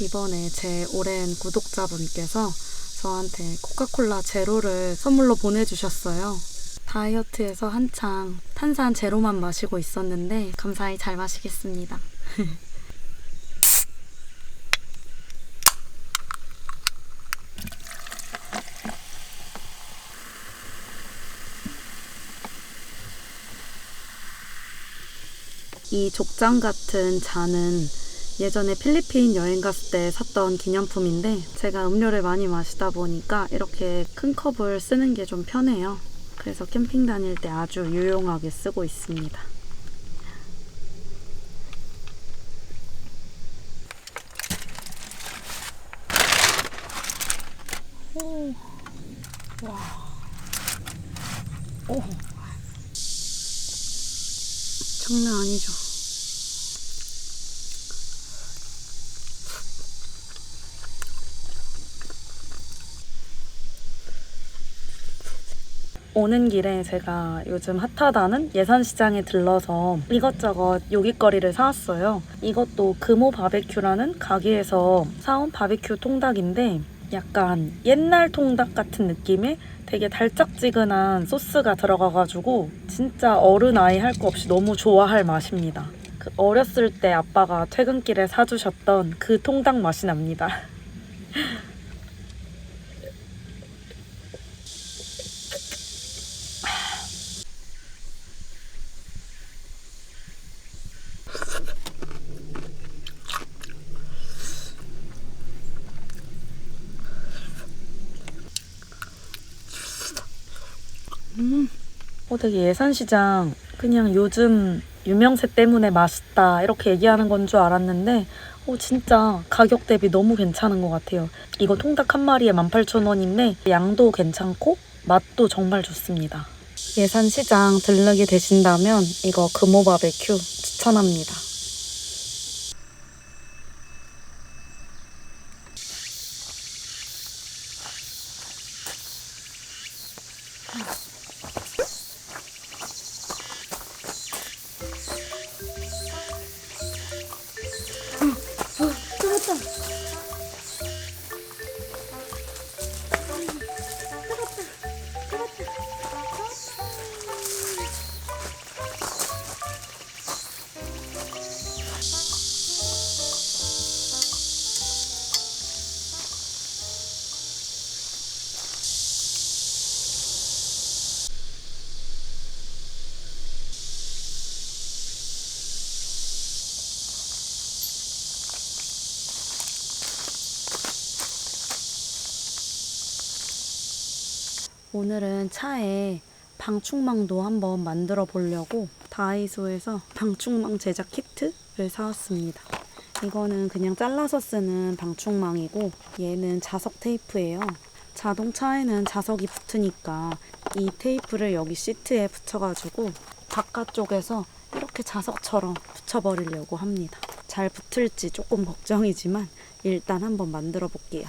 이번에 제 오랜 구독자분께서 저한테 코카콜라 제로를 선물로 보내주셨어요. 다이어트에서 한창 탄산 제로만 마시고 있었는데 감사히 잘 마시겠습니다. 이 족장 같은 잔은 예전에 필리핀 여행 갔을 때 샀던 기념품인데 제가 음료를 많이 마시다 보니까 이렇게 큰 컵을 쓰는 게 좀 편해요. 그래서 캠핑 다닐 때 아주 유용하게 쓰고 있습니다. 오, 와, 오, 장난 아니죠. 오는 길에 제가 요즘 핫하다는 예산시장에 들러서 이것저것 요깃거리를 사왔어요. 이것도 금호 바베큐라는 가게에서 사온 바베큐 통닭인데 약간 옛날 통닭 같은 느낌의 되게 달짝지근한 소스가 들어가가지고 진짜 어른 아이 할 거 없이 너무 좋아할 맛입니다. 그 어렸을 때 아빠가 퇴근길에 사주셨던 그 통닭 맛이 납니다. 되게 예산시장 그냥 요즘 유명세 때문에 맛있다 이렇게 얘기하는 건 줄 알았는데 진짜 가격 대비 너무 괜찮은 것 같아요. 이거 통닭 한 마리에 18,000원인데 양도 괜찮고 맛도 정말 좋습니다. 예산시장 들르게 되신다면 이거 금호 바베큐 추천합니다. 오늘은 차에 방충망도 한번 만들어 보려고 다이소에서 방충망 제작 키트를 사왔습니다. 이거는 그냥 잘라서 쓰는 방충망이고 얘는 자석 테이프예요. 자동차에는 자석이 붙으니까 이 테이프를 여기 시트에 붙여가지고 바깥쪽에서 이렇게 자석처럼 붙여버리려고 합니다. 잘 붙을지 조금 걱정이지만 일단 한번 만들어 볼게요.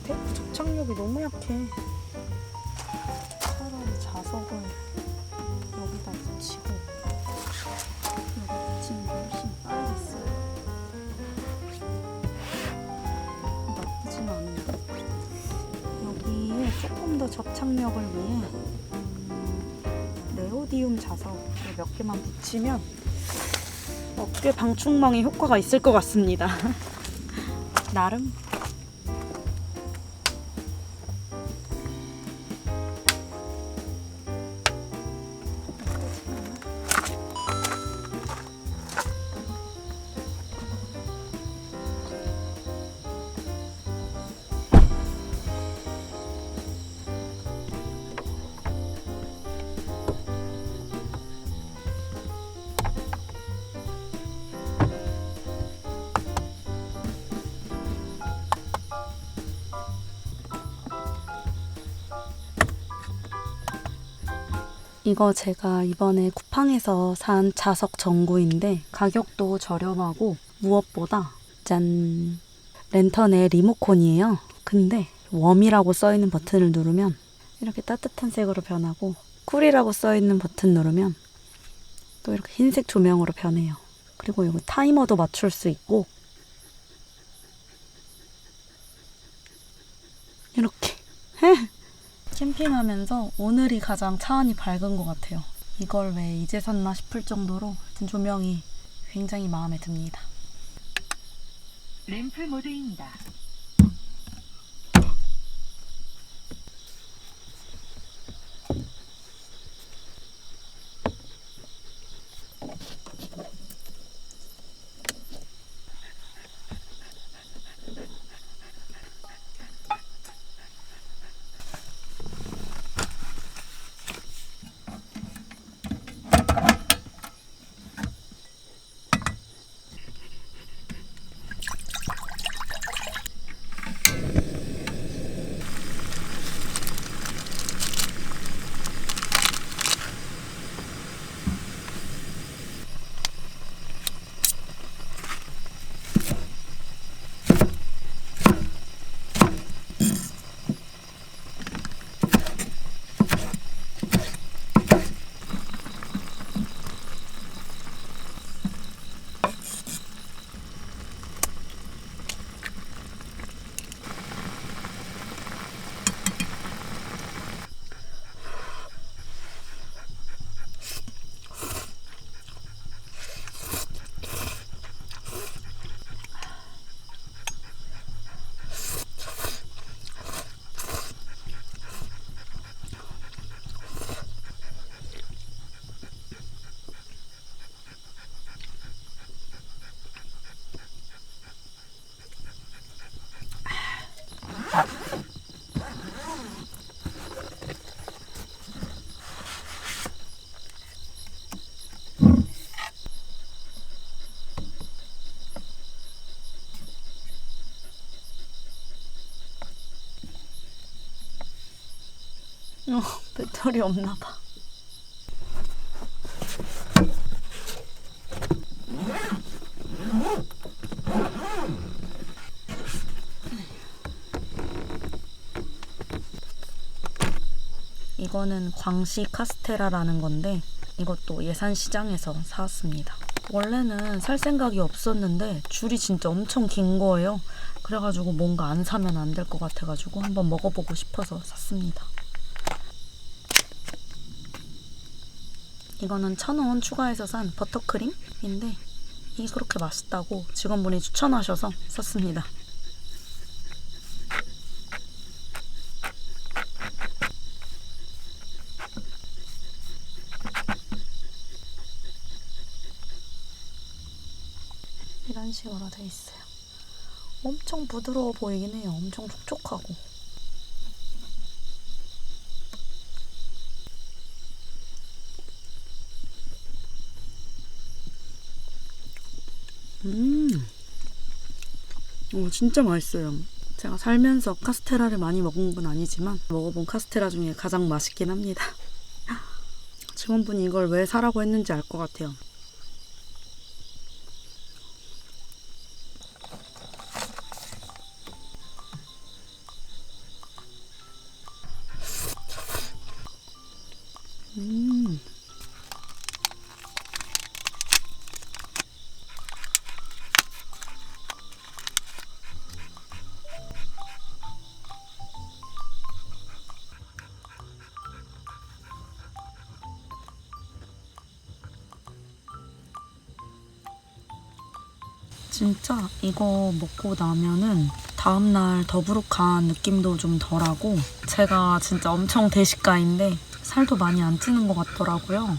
테이프 접착력이 너무 약해. 차라리 자석을 여기다 붙이고 여기 붙이는 게 훨씬 빠르겠어요. 나쁘진 않은데 여기에 조금 더 접착력을 위해 네오디움 자석을 몇 개만 붙이면 꽤 방충망에 효과가 있을 것 같습니다. 나름 이거 제가 이번에 쿠팡에서 산 자석 전구인데 가격도 저렴하고 무엇보다 짠! 랜턴의 리모컨이에요. 근데 웜이라고 써있는 버튼을 누르면 이렇게 따뜻한 색으로 변하고 쿨이라고 써있는 버튼 누르면 또 이렇게 흰색 조명으로 변해요. 그리고 이거 타이머도 맞출 수 있고 이렇게 캠핑하면서 오늘이 가장 차안이 밝은 것 같아요. 이걸 왜 이제 샀나 싶을 정도로 하여튼 조명이 굉장히 마음에 듭니다. 램프 모드입니다. 배터리 없나 봐. 이거는 광시 카스테라라는 건데 이것도 예산시장에서 사왔습니다. 원래는 살 생각이 없었는데 줄이 진짜 엄청 긴 거예요. 그래가지고 뭔가 안 사면 안 될 것 같아가지고 한번 먹어보고 싶어서 샀습니다. 이거는 1,000원 추가해서 산 버터크림인데 이게 그렇게 맛있다고 직원분이 추천하셔서 샀습니다. 이런 식으로 돼 있어요. 엄청 부드러워 보이긴 해요. 엄청 촉촉하고. 진짜 맛있어요. 제가 살면서 카스테라를 많이 먹은 건 아니지만 먹어본 카스테라 중에 가장 맛있긴 합니다. 직원분이 이걸 왜 사라고 했는지 알 것 같아요. 진짜 이거 먹고 나면은 다음날 더부룩한 느낌도 좀 덜하고 제가 진짜 엄청 대식가인데 살도 많이 안 찌는 것 같더라고요.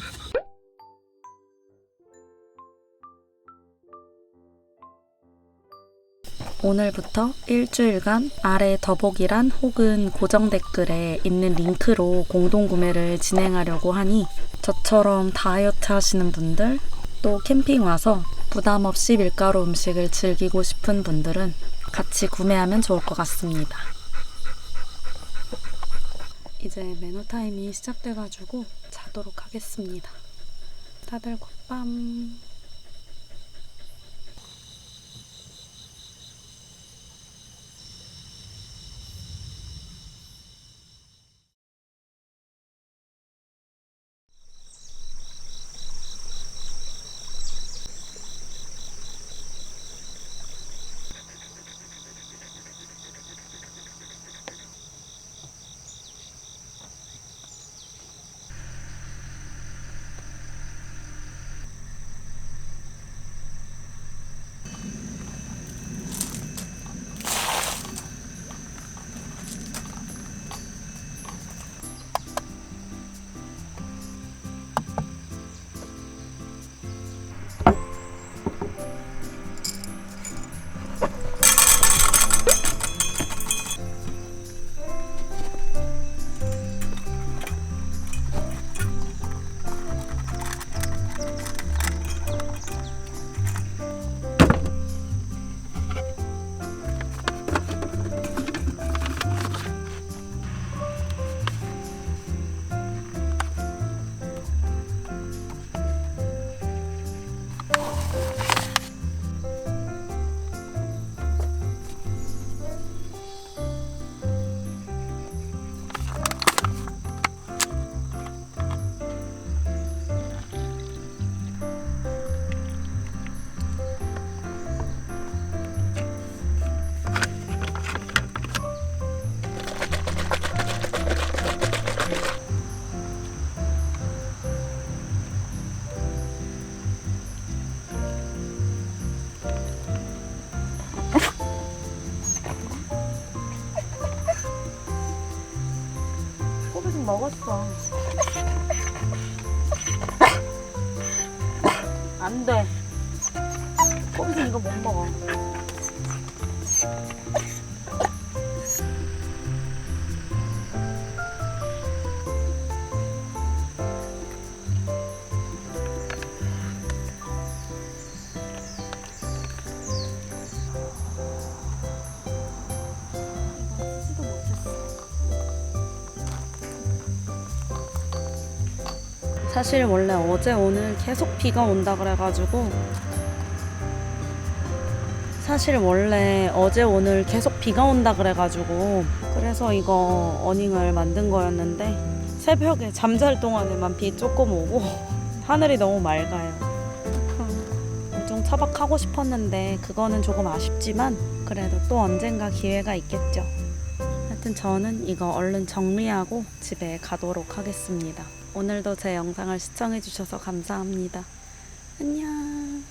오늘부터 일주일간 아래 더보기란 혹은 고정 댓글에 있는 링크로 공동구매를 진행하려고 하니 저처럼 다이어트 하시는 분들 또 캠핑 와서 부담 없이 밀가루 음식을 즐기고 싶은 분들은 같이 구매하면 좋을 것 같습니다. 이제 매너 타임이 시작돼가지고 자도록 하겠습니다. 다들 굿밤. 꼬부식 먹었어. 안 돼. 꼬부식 이거 못 먹어. 사실 원래 어제 오늘 계속 비가 온다 그래가지고 그래서 이거 어닝을 만든 거였는데 새벽에 잠잘 동안에만 비 조금 오고 하늘이 너무 맑아요. 좀 차박하고 싶었는데 그거는 조금 아쉽지만 그래도 또 언젠가 기회가 있겠죠. 하여튼 저는 이거 얼른 정리하고 집에 가도록 하겠습니다. 오늘도 제 영상을 시청해주셔서 감사합니다. 안녕.